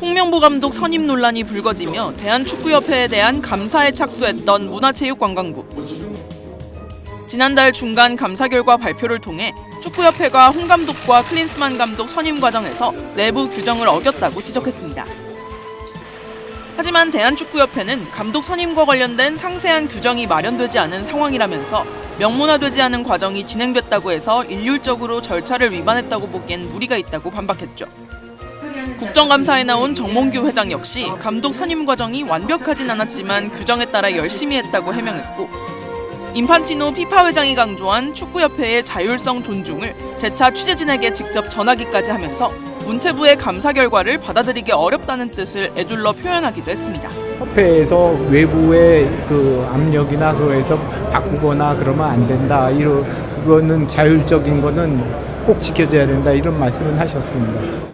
홍명보 감독 선임 논란이 불거지며 대한축구협회에 대한 감사에 착수했던 문화체육관광부. 지난달 중간 감사 결과 발표를 통해 축구협회가 홍 감독과 클린스만 감독 선임 과정에서 내부 규정을 어겼다고 지적했습니다. 하지만 대한축구협회는 감독 선임과 관련된 상세한 규정이 마련되지 않은 상황이라면서 명문화되지 않은 과정이 진행됐다고 해서 일률적으로 절차를 위반했다고 보기엔 무리가 있다고 반박했죠. 국정감사에 나온 정몽규 회장 역시 감독 선임 과정이 완벽하진 않았지만 규정에 따라 열심히 했다고 해명했고, 인판티노 피파 회장이 강조한 축구협회의 자율성 존중을 재차 취재진에게 직접 전하기까지 하면서 문체부의 감사 결과를 받아들이기 어렵다는 뜻을 에둘러 표현하기도 했습니다. 협회에서 외부의 그 압력이나 그거에서 바꾸거나 그러면 안 된다. 그거는 자율적인 거는 꼭 지켜져야 된다. 이런 말씀을 하셨습니다.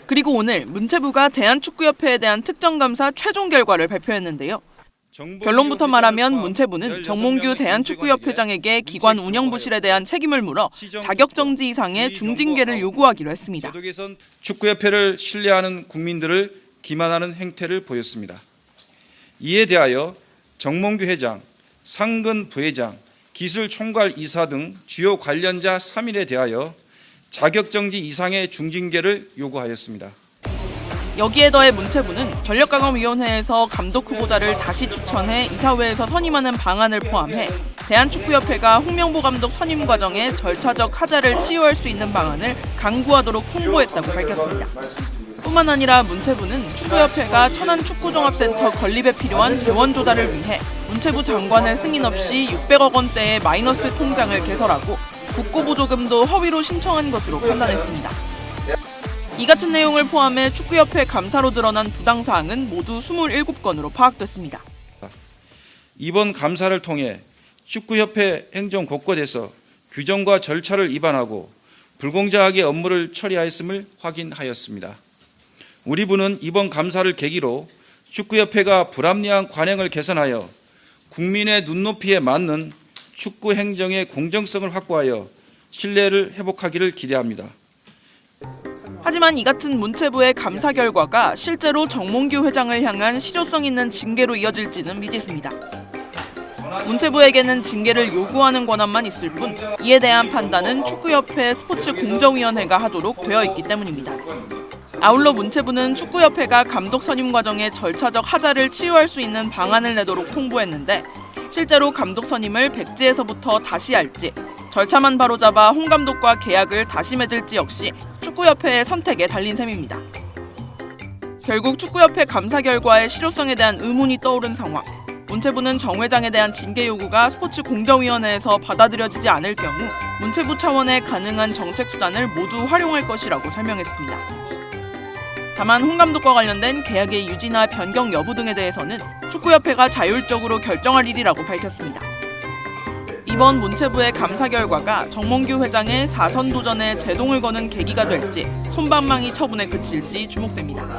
그리고 오늘 문체부가 대한축구협회에 대한 특정감사 최종 결과를 발표했는데요. 결론부터 말하면 문체부는 정몽규 대한축구협회장에게 기관 운영부실에 대한 책임을 물어 자격정지 이상의 중징계를 요구하기로 했습니다. 축구협회를 신뢰하는 국민들을 기만하는 행태를 보였습니다. 이에 대하여 정몽규 회장, 상근 부회장, 기술총괄이사 등 주요 관련자 3인에 대하여 자격정지 이상의 중징계를 요구하였습니다. 여기에 더해 문체부는 전력강화위원회에서 감독 후보자를 다시 추천해 이사회에서 선임하는 방안을 포함해 대한축구협회가 홍명보 감독 선임 과정에 절차적 하자를 치유할 수 있는 방안을 강구하도록 통보했다고 밝혔습니다. 뿐만 아니라 문체부는 축구협회가 천안축구종합센터 건립에 필요한 재원 조달을 위해 문체부 장관의 승인 없이 600억 원대의 마이너스 통장을 개설하고 국고보조금도 허위로 신청한 것으로 판단했습니다. 이 같은 내용을 포함해 축구협회 감사로 드러난 부당사항은 모두 27건으로 파악됐습니다. 이번 감사를 통해 축구협회 행정 곳곳에서 규정과 절차를 위반하고 불공정하게 업무를 처리하였음을 확인하였습니다. 우리 부는 이번 감사를 계기로 축구협회가 불합리한 관행을 개선하여 국민의 눈높이에 맞는 축구 행정의 공정성을 확보하여 신뢰를 회복하기를 기대합니다. 하지만 이 같은 문체부의 감사 결과가 실제로 정몽규 회장을 향한 실효성 있는 징계로 이어질지는 미지수입니다. 문체부에게는 징계를 요구하는 권한만 있을 뿐 이에 대한 판단은 축구협회 스포츠공정위원회가 하도록 되어 있기 때문입니다. 아울러 문체부는 축구협회가 감독 선임 과정에 절차적 하자를 치유할 수 있는 방안을 내도록 통보했는데 실제로 감독 선임을 백지에서부터 다시 할지, 절차만 바로잡아 홍 감독과 계약을 다시 맺을지 역시 축구협회의 선택에 달린 셈입니다. 결국 축구협회 감사 결과의 실효성에 대한 의문이 떠오른 상황. 문체부는 정 회장에 대한 징계 요구가 스포츠공정위원회에서 받아들여지지 않을 경우 문체부 차원의 가능한 정책 수단을 모두 활용할 것이라고 설명했습니다. 다만 홍 감독과 관련된 계약의 유지나 변경 여부 등에 대해서는 축구협회가 자율적으로 결정할 일이라고 밝혔습니다. 이번 문체부의 감사 결과가 정몽규 회장의 4선 도전에 제동을 거는 계기가 될지, 솜방망이 처분에 그칠지 주목됩니다.